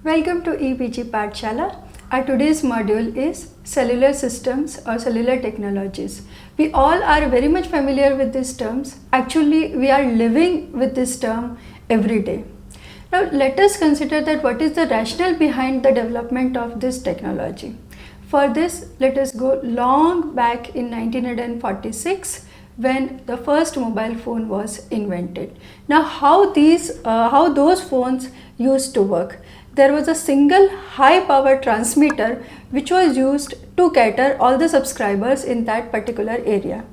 Welcome to EPG Pathshala. Our today's module is Cellular Systems or Cellular Technologies. We all are very much familiar with these terms. Actually, we are living with this term every day. Now, let us consider that what is the rationale behind the development of this technology. For this, let us go long back in 1946 when the first mobile phone was invented. Now, how those phones used to work? There was a single high power transmitter which was used to cater all the subscribers in that particular area.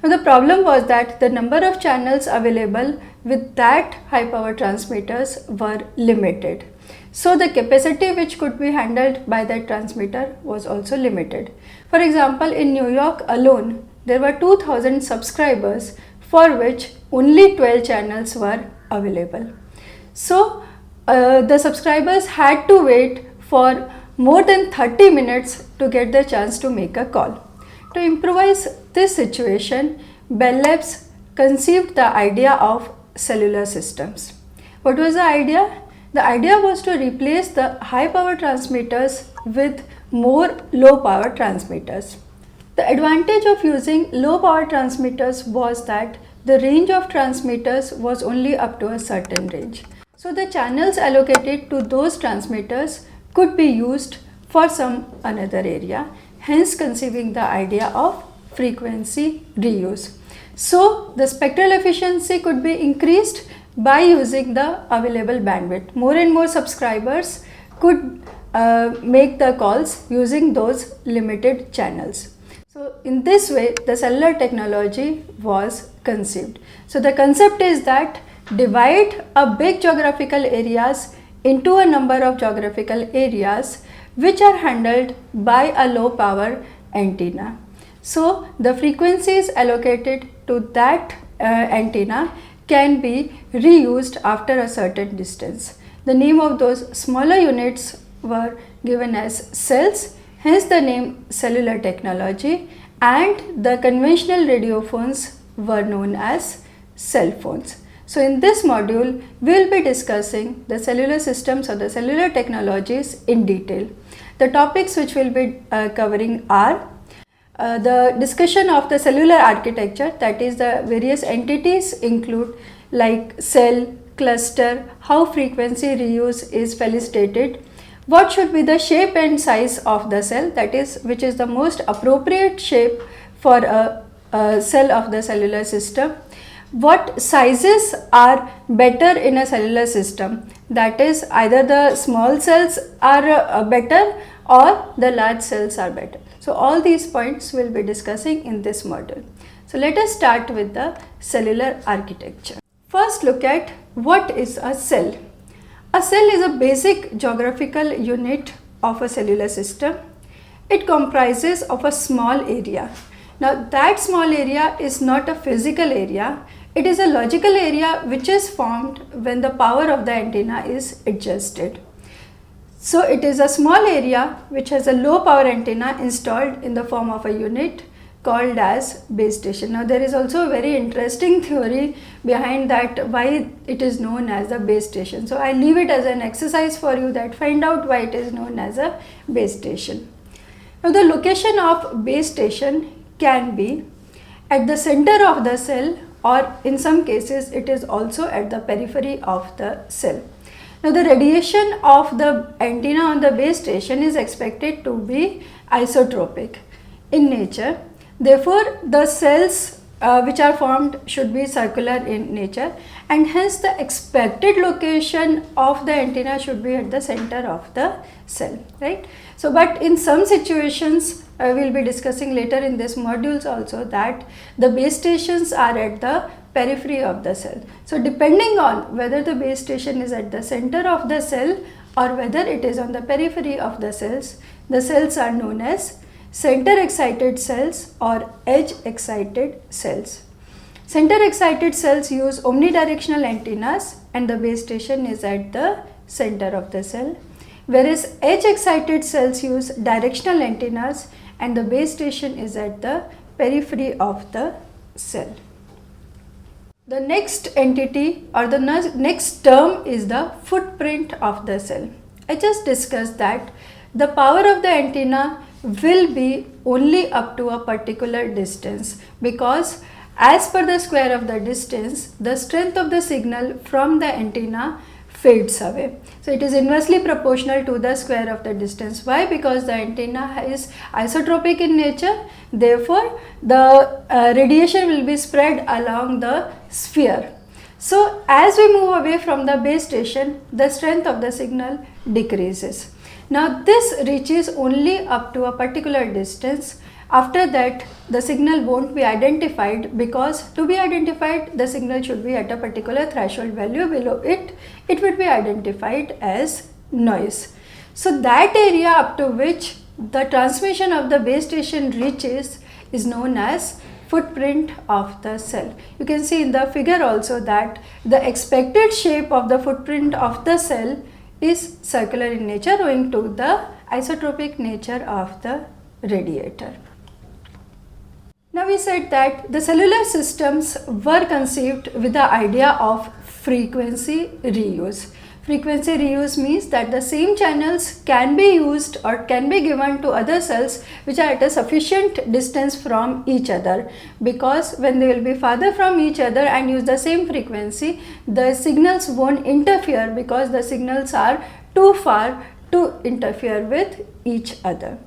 Now, the problem was that the number of channels available with that high power transmitters were limited. So the capacity which could be handled by that transmitter was also limited. For example, in New York alone, there were 2000 subscribers for which only 12 channels were available. So the subscribers had to wait for more than 30 minutes to get the chance to make a call. To improvise this situation, Bell Labs conceived the idea of cellular systems. What was the idea? The idea was to replace the high power transmitters with more low power transmitters. The advantage of using low power transmitters was that the range of transmitters was only up to a certain range. So the channels allocated to those transmitters could be used for some another area, hence conceiving the idea of frequency reuse. So the spectral efficiency could be increased by using the available bandwidth. More and more subscribers could make the calls using those limited channels. So in this way, the cellular technology was conceived. So the concept is that divide a big geographical areas into a number of geographical areas which are handled by a low power antenna. So the frequencies allocated to that antenna can be reused after a certain distance. The name of those smaller units were given as cells, hence the name cellular technology, and the conventional radio phones were known as cell phones. So in this module, we will be discussing the cellular systems or the cellular technologies in detail. The topics which we will be covering are the discussion of the cellular architecture, that is the various entities include like cell, cluster, how frequency reuse is felicitated, what should be the shape and size of the cell, that is which is the most appropriate shape for a cell of the cellular system, what sizes are better in a cellular system, that is either the small cells are better or the large cells are better. So all these points we will be discussing in this module. So let us start with the cellular architecture. First look at what is a cell. A cell is a basic geographical unit of a cellular system. It comprises of a small area. Now that small area is not a physical area, it is a logical area which is formed when the power of the antenna is adjusted. So it is a small area which has a low power antenna installed in the form of a unit called as base station. Now there is also a very interesting theory behind that why it is known as a base station. So I leave it as an exercise for you, that find out why it is known as a base station. Now the location of base station can be at the center of the cell, or in some cases it is also at the periphery of the cell. Now the radiation of the antenna on the base station is expected to be isotropic in nature. Therefore, the cells which are formed should be circular in nature, and hence the expected location of the antenna should be at the center of the cell, right? So but in some situations we will be discussing later in this modules also that the base stations are at the periphery of the cell. So depending on whether the base station is at the center of the cell or whether it is on the periphery of the cells are known as center excited cells or edge excited cells. Center excited cells use omnidirectional antennas and the base station is at the center of the cell, whereas edge excited cells use directional antennas and the base station is at the periphery of the cell. The next entity or the next term is the footprint of the cell. I just discussed that the power of the antenna will be only up to a particular distance, because as per the square of the distance, the strength of the signal from the antenna fades away. So it is inversely proportional to the square of the distance. Why? Because the antenna is isotropic in nature, therefore the radiation will be spread along the sphere. So as we move away from the base station, the strength of the signal decreases. Now this reaches only up to a particular distance. After that, the signal won't be identified, because to be identified, the signal should be at a particular threshold value. Below it, it would be identified as noise. So that area up to which the transmission of the base station reaches is known as footprint of the cell. You can see in the figure also that the expected shape of the footprint of the cell is circular in nature, owing to the isotropic nature of the radiator. Now we said that the cellular systems were conceived with the idea of frequency reuse. Frequency reuse means that the same channels can be used or can be given to other cells which are at a sufficient distance from each other, because when they will be farther from each other and use the same frequency, the signals won't interfere, because the signals are too far to interfere with each other.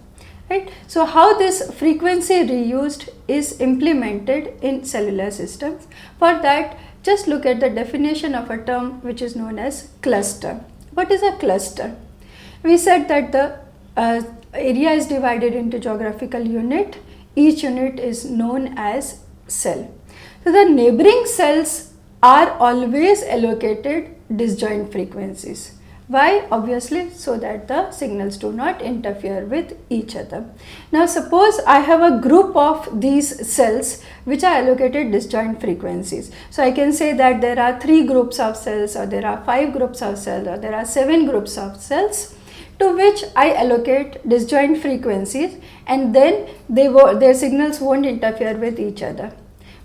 Right? So how this frequency reused is implemented in cellular systems? For that, just look at the definition of a term which is known as cluster. What is a cluster? We said that the area is divided into geographical unit. Each unit is known as cell. So the neighboring cells are always allocated disjoint frequencies. Why? Obviously, so that the signals do not interfere with each other. Now suppose I have a group of these cells which are allocated disjoint frequencies. So I can say that there are 3 groups of cells, or there are 5 groups of cells, or there are 7 groups of cells to which I allocate disjoint frequencies, and then their signals won't interfere with each other.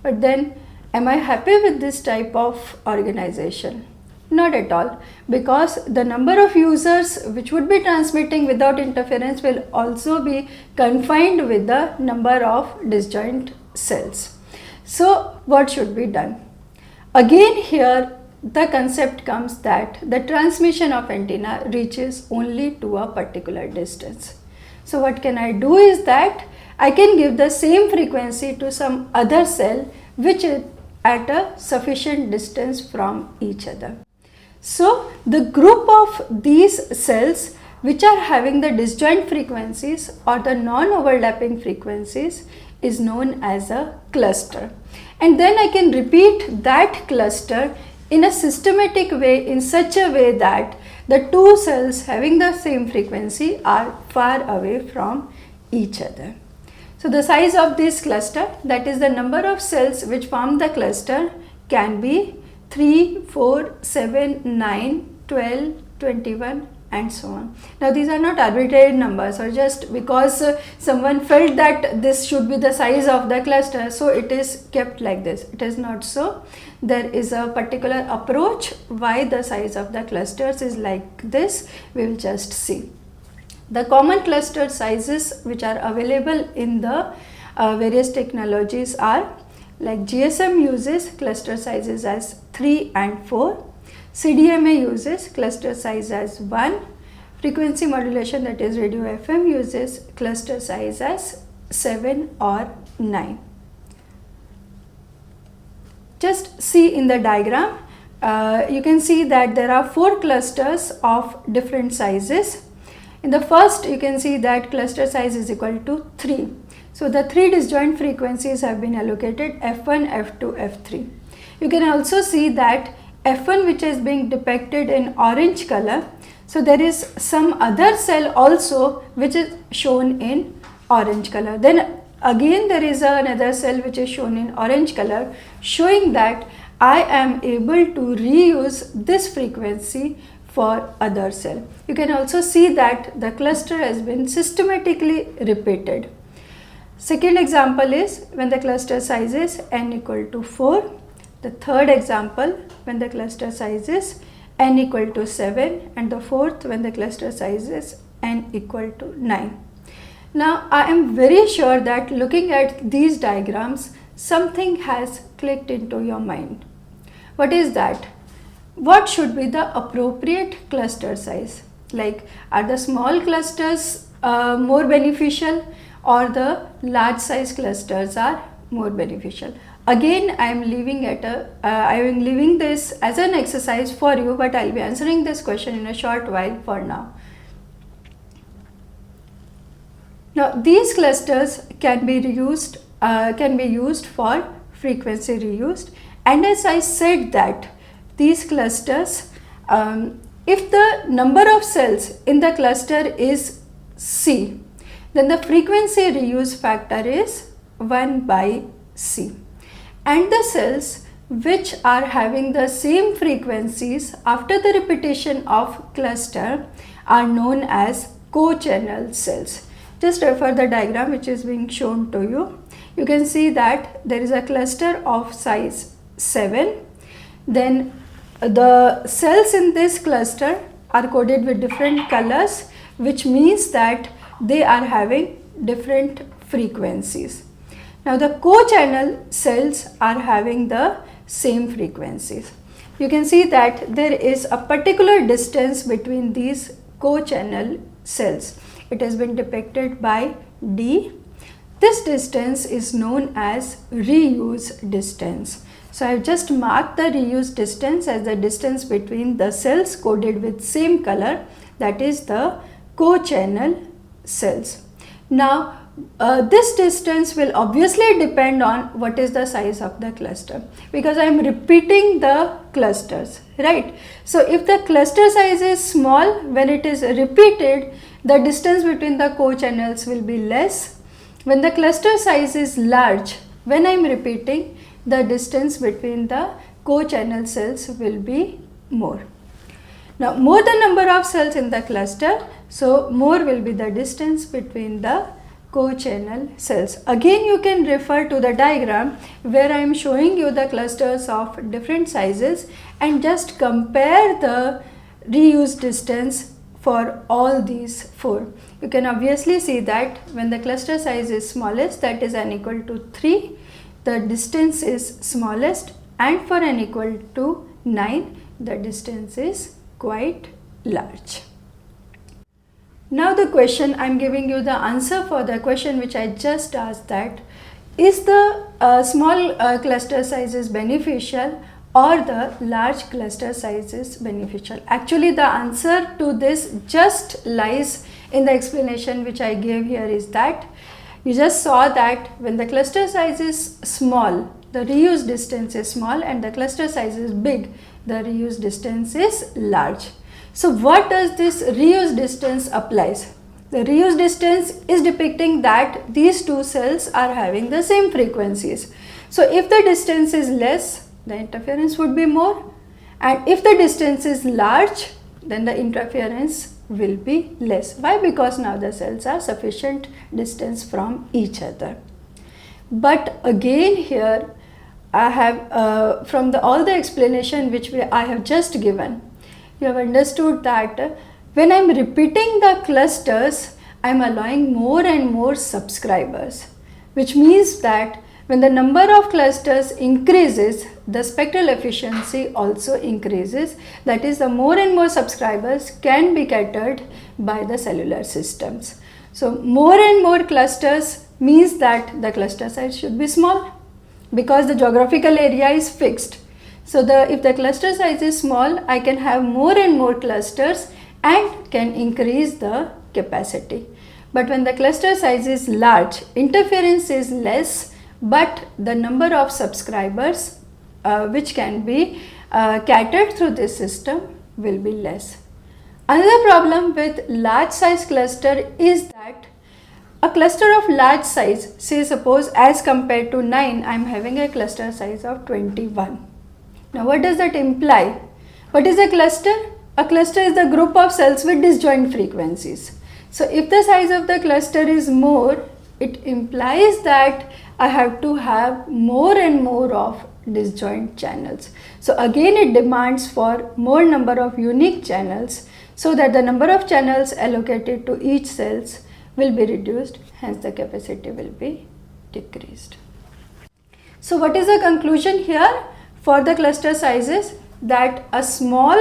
But then, am I happy with this type of organization? Not at all, because the number of users which would be transmitting without interference will also be confined with the number of disjoint cells. So what should be done? Again here the concept comes that the transmission of antenna reaches only to a particular distance. So what can I do is that I can give the same frequency to some other cell which is at a sufficient distance from each other. So the group of these cells which are having the disjoint frequencies or the non-overlapping frequencies is known as a cluster. And then I can repeat that cluster in a systematic way, in such a way that the 2 cells having the same frequency are far away from each other. So the size of this cluster, that is the number of cells which form the cluster, can be 3, 4, 7, 9, 12, 21 and so on. Now these are not arbitrary numbers, or just because someone felt that this should be the size of the cluster, so it is kept like this. It is not so. There is a particular approach why the size of the clusters is like this. We will just see. The common cluster sizes which are available in the various technologies are, like GSM uses cluster sizes as 3 and 4, CDMA uses cluster size as 1, frequency modulation, that is radio FM, uses cluster size as 7 or 9. Just see in the diagram, you can see that there are 4 clusters of different sizes. In the first, you can see that cluster size is equal to 3. So the 3 disjoint frequencies have been allocated, F1, F2, F3. You can also see that F1, which is being depicted in orange color, so there is some other cell also which is shown in orange color. Then again there is another cell which is shown in orange color, showing that I am able to reuse this frequency for other cell. You can also see that the cluster has been systematically repeated. Second example is when the cluster size is n equal to 4. The third example, when the cluster size is n equal to 7, and the fourth when the cluster size is n equal to 9. Now I am very sure that looking at these diagrams, something has clicked into your mind. What is that? What should be the appropriate cluster size? Like, are the small clusters more beneficial, or the large size clusters are more beneficial? Again, I am leaving this as an exercise for you, but I'll be answering this question in a short while for now. Now, these clusters can be used for frequency reused, and as I said that these clusters, if the number of cells in the cluster is C, then the frequency reuse factor is 1 by C. And the cells which are having the same frequencies after the repetition of cluster are known as co-channel cells. Just refer the diagram which is being shown to you. You can see that there is a cluster of size 7. Then the cells in this cluster are coded with different colors, which means that they are having different frequencies. Now the co-channel cells are having the same frequencies. You can see that there is a particular distance between these co-channel cells. It has been depicted by D. This distance is known as reuse distance. So I have just marked the reuse distance as the distance between the cells coded with same color, that is the co-channel cells. Now this distance will obviously depend on what is the size of the cluster, because I am repeating the clusters, right? So if the cluster size is small, when it is repeated, the distance between the co-channels will be less. When the cluster size is large, when I am repeating, the distance between the co-channel cells will be more. Now more the number of cells in the cluster, so more will be the distance between the co-channel cells. Again, you can refer to the diagram where I am showing you the clusters of different sizes and just compare the reuse distance for all these four. You can obviously see that when the cluster size is smallest, that is n equal to 3, the distance is smallest, and for n equal to 9, the distance is quite large. Now the question, I am giving you the answer for the question which I just asked, that is the small cluster size is beneficial or the large cluster size is beneficial? Actually the answer to this just lies in the explanation which I gave here, is that you just saw that when the cluster size is small, the reuse distance is small, and the cluster size is big, the reuse distance is large. So what does this reuse distance applies? The reuse distance is depicting that these two cells are having the same frequencies. So if the distance is less, the interference would be more, and if the distance is large, then the interference will be less. Why? Because now the cells are sufficient distance from each other. But again here I have from all the explanation which I have just given, you have understood that when I am repeating the clusters, I am allowing more and more subscribers, which means that when the number of clusters increases, the spectral efficiency also increases. That is, the more and more subscribers can be catered by the cellular systems. So more and more clusters means that the cluster size should be small, because the geographical area is fixed. So if the cluster size is small, I can have more and more clusters and can increase the capacity. But when the cluster size is large, interference is less, but the number of subscribers which can be catered through this system will be less. Another problem with large size cluster is that a cluster of large size, say suppose as compared to 9, I am having a cluster size of 21. Now what does that imply? What is a cluster? A cluster is the group of cells with disjoint frequencies. So if the size of the cluster is more, it implies that I have to have more and more of disjoint channels. So again it demands for more number of unique channels, so that the number of channels allocated to each cells will be reduced, hence the capacity will be decreased. So what is the conclusion here for the cluster sizes? That a small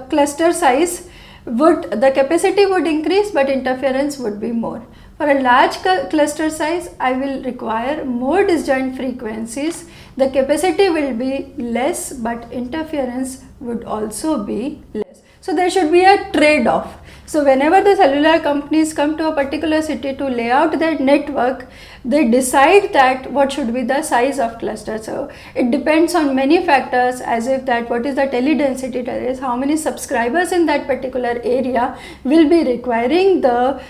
cluster size the capacity would increase but interference would be more. For a large cluster size, I will require more disjoint frequencies. The capacity will be less but interference would also be less. So there should be a trade-off. So whenever the cellular companies come to a particular city to lay out their network, they decide that what should be the size of cluster. So it depends on many factors, as if that what is the tele-density terrace, how many subscribers in that particular area will be requiring the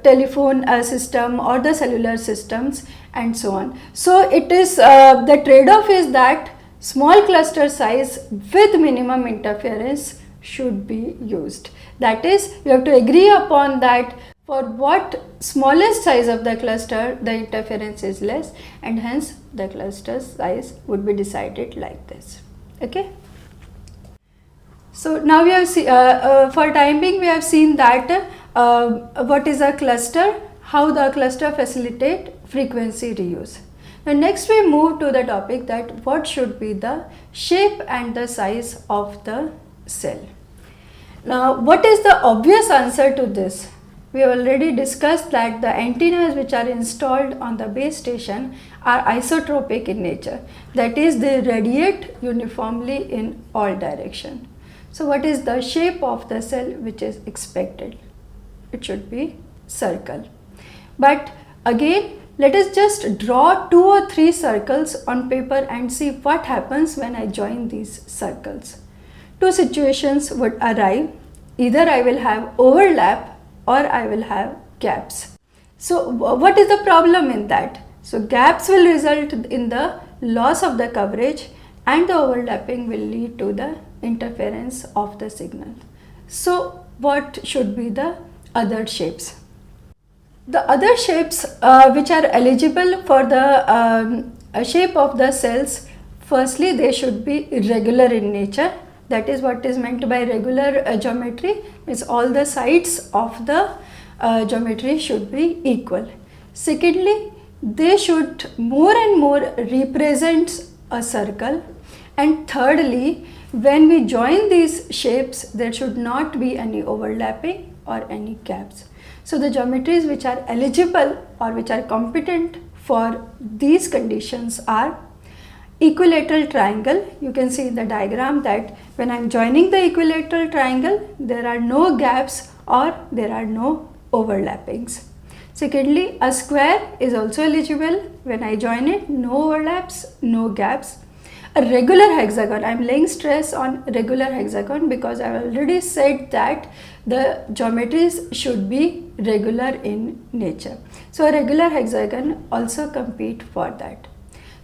telephone system or the cellular systems, and so on. So it is the trade-off is that small cluster size with minimum interference should be used. That is, you have to agree upon that for what smallest size of the cluster the interference is less, and hence the cluster size would be decided like this. Okay. So now we have for time being we have seen that what is a cluster, how the cluster facilitate frequency reuse. Now next we move to the topic that what should be the shape and the size of the cell. Now what is the obvious answer to this? We have already discussed that the antennas which are installed on the base station are isotropic in nature. That is, they radiate uniformly in all directions. So what is the shape of the cell which is expected? It should be circle. But again, let us just draw 2 or 3 circles on paper and see what happens when I join these circles. 2 situations would arrive. Either I will have overlap or I will have gaps. So what is the problem in that? So gaps will result in the loss of the coverage, and the overlapping will lead to the interference of the signal. So what should be the other shapes? The other shapes which are eligible for the shape of the cells, firstly they should be irregular in nature. That is what is meant by regular geometry, means all the sides of the geometry should be equal. Secondly, they should more and more represent a circle. And thirdly, when we join these shapes, there should not be any overlapping or any gaps. So the geometries which are eligible or which are competent for these conditions are equilateral triangle. You can see in the diagram that when I am joining the equilateral triangle, there are no gaps or there are no overlappings. Secondly, a square is also eligible. When I join it, no overlaps, no gaps. A regular hexagon, I am laying stress on regular hexagon because I have already said that the geometries should be regular in nature. So a regular hexagon also compete for that.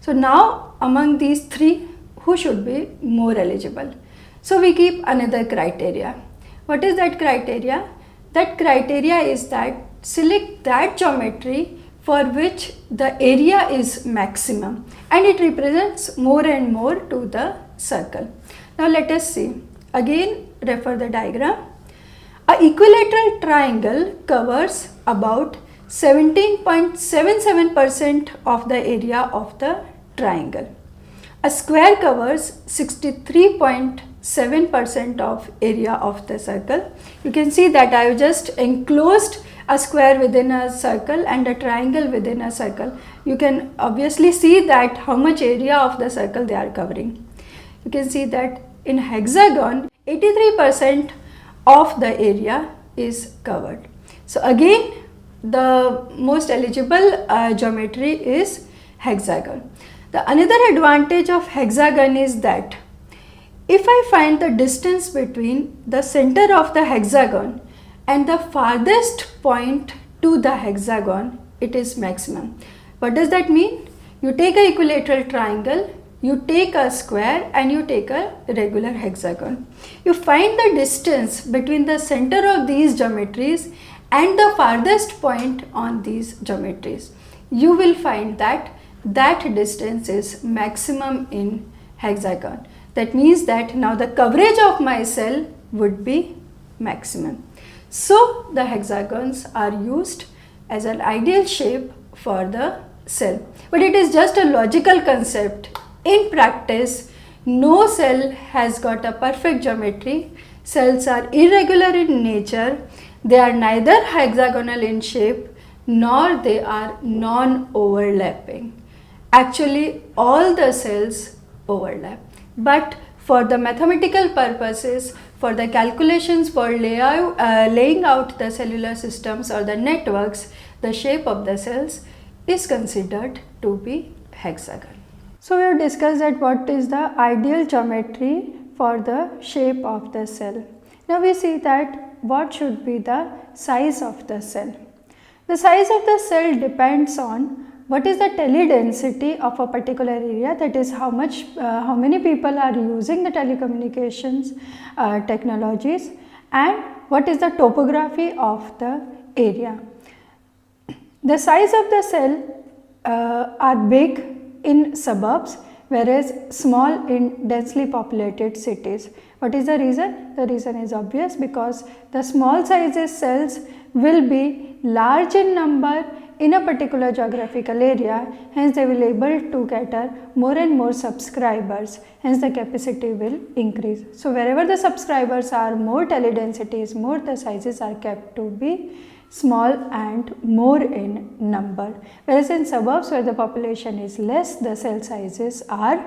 So now among these 3, who should be more eligible? So we keep another criteria. What is that criteria? That criteria is that select that geometry for which the area is maximum and it represents more and more to the circle. Now let us see. Again refer the diagram. A equilateral triangle covers about 17.77% of the area of the triangle. A square covers 63.7% of area of the circle. You can see that I have just enclosed a square within a circle and a triangle within a circle. You can obviously see that how much area of the circle they are covering. You can see that in hexagon 83% of the area is covered. So again the most eligible geometry is hexagon. The another advantage of hexagon is that if I find the distance between the center of the hexagon and the farthest point to the hexagon, it is maximum. What does that mean? You take an equilateral triangle, you take a square and you take a regular hexagon. You find the distance between the center of these geometries and the farthest point on these geometries. You will find that that distance is maximum in hexagon. That means that now the coverage of my cell would be maximum. So the hexagons are used as an ideal shape for the cell. But it is just a logical concept. In practice, no cell has got a perfect geometry. Cells are irregular in nature. They are neither hexagonal in shape nor they are non-overlapping. Actually, all the cells overlap. But for the mathematical purposes, for the calculations for laying out the cellular systems or the networks, the shape of the cells is considered to be hexagon. So we have discussed that what is the ideal geometry for the shape of the cell. Now we see that what should be the size of the cell. The size of the cell depends on what is the teledensity of a particular area, that is how many people are using the telecommunications technologies, and what is the topography of the area. The size of the cell are big in suburbs, whereas small in densely populated cities. What is the reason? The reason is obvious, because the small sizes cells will be large in number in a particular geographical area, hence they will be able to cater more and more subscribers, hence the capacity will increase. So wherever the subscribers are more, teledensity is more, the sizes are kept to be small and more in number, whereas in suburbs where the population is less, the cell sizes are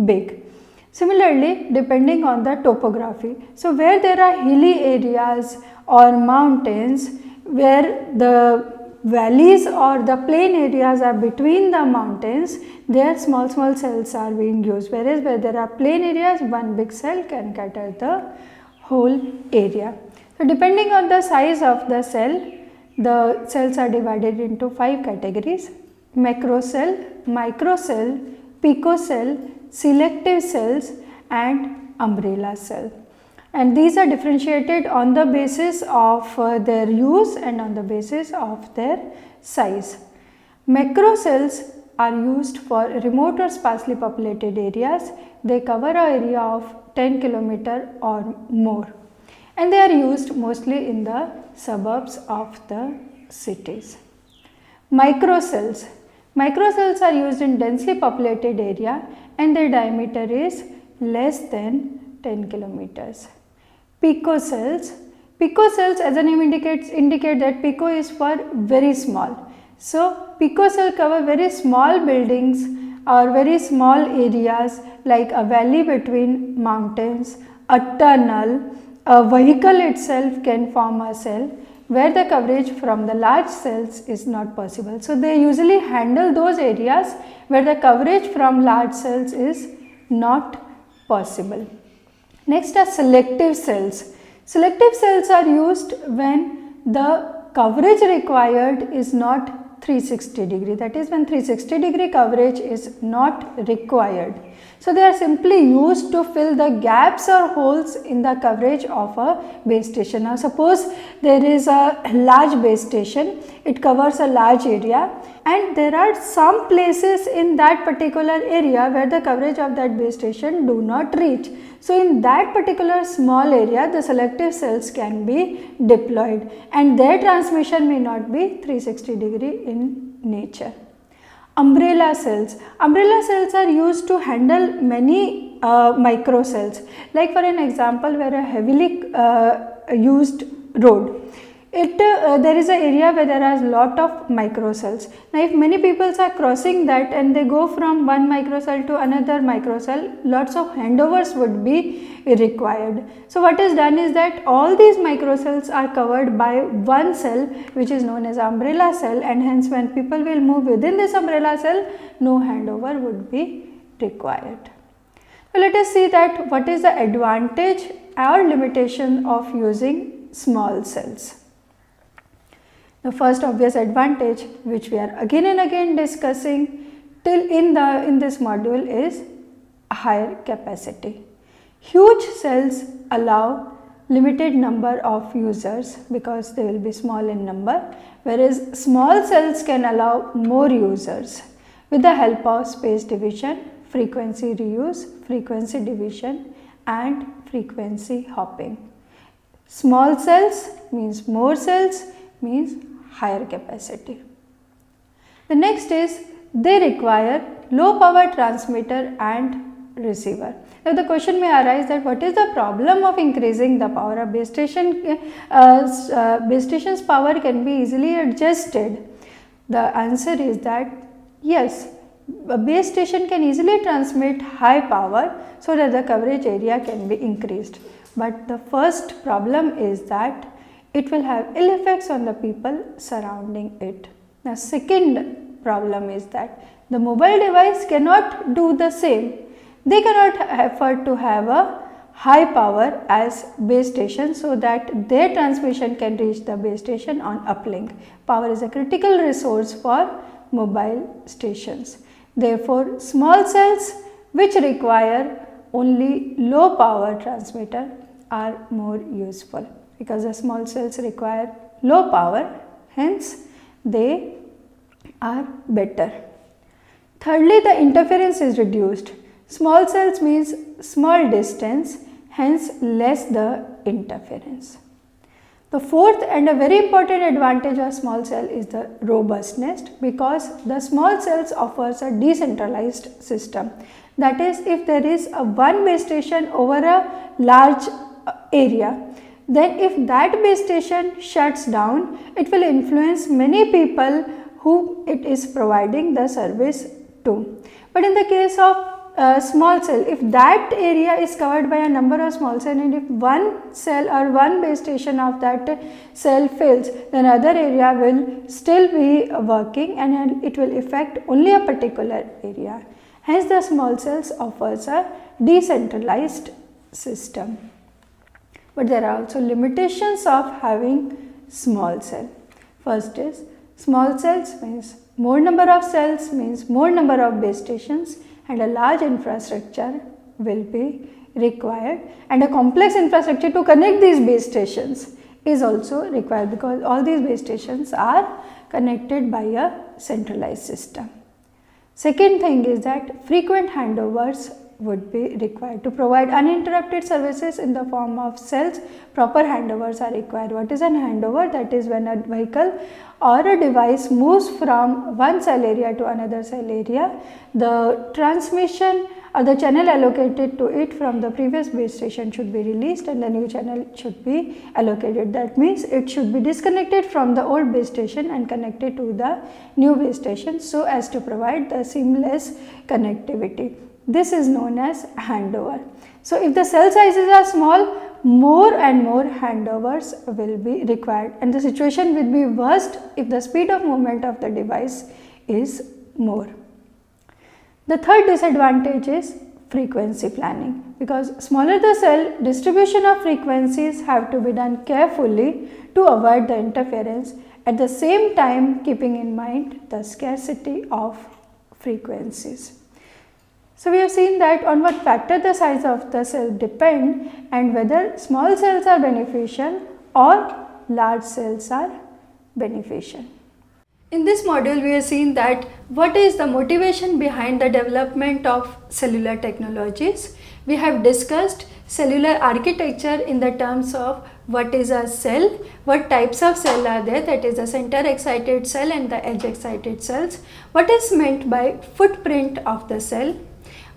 big. Similarly, depending on the topography, so where there are hilly areas or mountains, where the valleys or the plain areas are between the mountains, there small cells are being used, whereas where there are plain areas, one big cell can cater the whole area. So depending on the size of the cell, the cells are divided into 5 categories: macro cell, micro cell, pico cell, selective cells and umbrella cell. And these are differentiated on the basis of their use and on the basis of their size. Macro cells are used for remote or sparsely populated areas. They cover an area of 10 km or more, and they are used mostly in the suburbs of the cities. Micro cells are used in densely populated area and their diameter is less than 10 kilometers. Pico cells as the name indicates, indicate that pico is for very small. So pico cell cover very small buildings or very small areas like a valley between mountains, a tunnel, a vehicle itself can form a cell where the coverage from the large cells is not possible. So they usually handle those areas where the coverage from large cells is not possible. Next are selective cells. Selective cells are used when the coverage required is not 360 degree, that is when 360 degree coverage is not required. So they are simply used to fill the gaps or holes in the coverage of a base station. Now suppose there is a large base station, it covers a large area and there are some places in that particular area where the coverage of that base station do not reach. So in that particular small area, the selective cells can be deployed and their transmission may not be 360 degree in nature. Umbrella cells are used to handle many micro cells. Like for an example, where a heavily used road, there is an area where there are lot of micro cells. Now if many people are crossing that and they go from one micro cell to another micro cell, lots of handovers would be required. So what is done is that all these micro cells are covered by one cell which is known as umbrella cell, and hence when people will move within this umbrella cell, no handover would be required. So let us see that what is the advantage or limitation of using small cells. The first obvious advantage, which we are again and again discussing till in this module, is higher capacity. Huge cells allow limited number of users because they will be small in number, whereas small cells can allow more users. with the help of space division, frequency reuse, frequency division and frequency hopping. Small cells means more cells means higher capacity. The next is they require low power transmitter and receiver. Now the question may arise that what is the problem of increasing the power of base station? Base station's power can be easily adjusted. The answer is that yes, a base station can easily transmit high power so that the coverage area can be increased. But the first problem is that it will have ill effects on the people surrounding it. The second problem is that the mobile device cannot do the same. They cannot afford to have a high power as base station so that their transmission can reach the base station on uplink. Power is a critical resource for mobile stations. Therefore, small cells which require only low power transmitter are more useful because the small cells require low power, hence they are better. Thirdly, the interference is reduced. Small cells means small distance, hence less the interference. The fourth and a very important advantage of small cell is the robustness because the small cells offers a decentralized system. That is, if there is a one base station over a large area, then if that base station shuts down, it will influence many people who it is providing the service to. But in the case of small cell, if that area is covered by a number of small cells and if one cell or one base station of that cell fails, then other area will still be working and it will affect only a particular area. Hence the small cells offers a decentralized system. But there are also limitations of having small cell. First is small cells means more number of cells means more number of base stations and a large infrastructure will be required and a complex infrastructure to connect these base stations is also required because all these base stations are connected by a centralized system. Second thing is that frequent handovers would be required. To provide uninterrupted services in the form of cells, proper handovers are required. What is an handover? That is when a vehicle or a device moves from one cell area to another cell area, the transmission or the channel allocated to it from the previous base station should be released and the new channel should be allocated. That means it should be disconnected from the old base station and connected to the new base station so as to provide the seamless connectivity. This is known as handover. So if the cell sizes are small, more and more handovers will be required and the situation will be worst if the speed of movement of the device is more. The third disadvantage is frequency planning because smaller the cell, distribution of frequencies have to be done carefully to avoid the interference, at the same time keeping in mind the scarcity of frequencies. So we have seen that on what factor the size of the cell depend and whether small cells are beneficial or large cells are beneficial. In this module we have seen that what is the motivation behind the development of cellular technologies. We have discussed cellular architecture in the terms of what is a cell, what types of cell are there, that is the center excited cell and the edge excited cells, what is meant by footprint of the cell,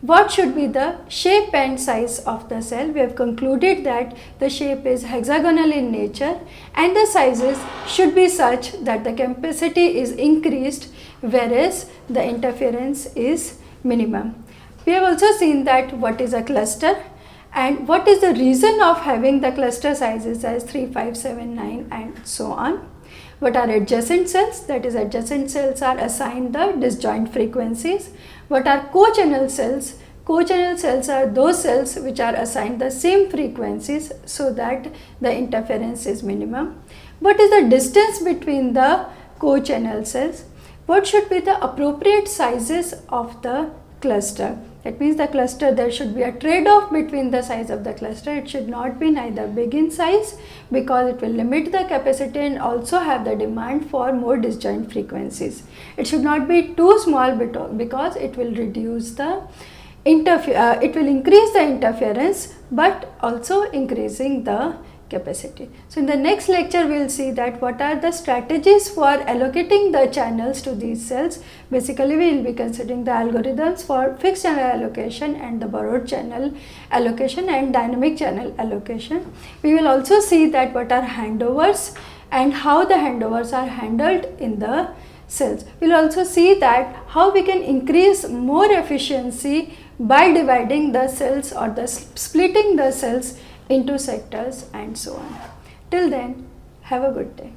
what should be the shape and size of the cell. We have concluded that the shape is hexagonal in nature and the sizes should be such that the capacity is increased whereas the interference is minimum. We have also seen that what is a cluster and what is the reason of having the cluster sizes as 3, 5, 7, 9 and so on. What are adjacent cells? That is, adjacent cells are assigned the disjoint frequencies. What are co-channel cells? Co-channel cells are those cells which are assigned the same frequencies so that the interference is minimum. What is the distance between the co-channel cells? What should be the appropriate sizes of the cluster? That means the cluster, there should be a trade-off between the size of the cluster. It should not be neither big in size because it will limit the capacity and also have the demand for more disjoint frequencies. It should not be too small because it will reduce the it will increase the interference but also increasing the capacity. So in the next lecture we will see that what are the strategies for allocating the channels to these cells. Basically we will be considering the algorithms for fixed channel allocation and the borrowed channel allocation and dynamic channel allocation. We will also see that what are handovers and how the handovers are handled in the cells. We will also see that how we can increase more efficiency by dividing the cells or splitting the cells into sectors and so on. Till then, have a good day.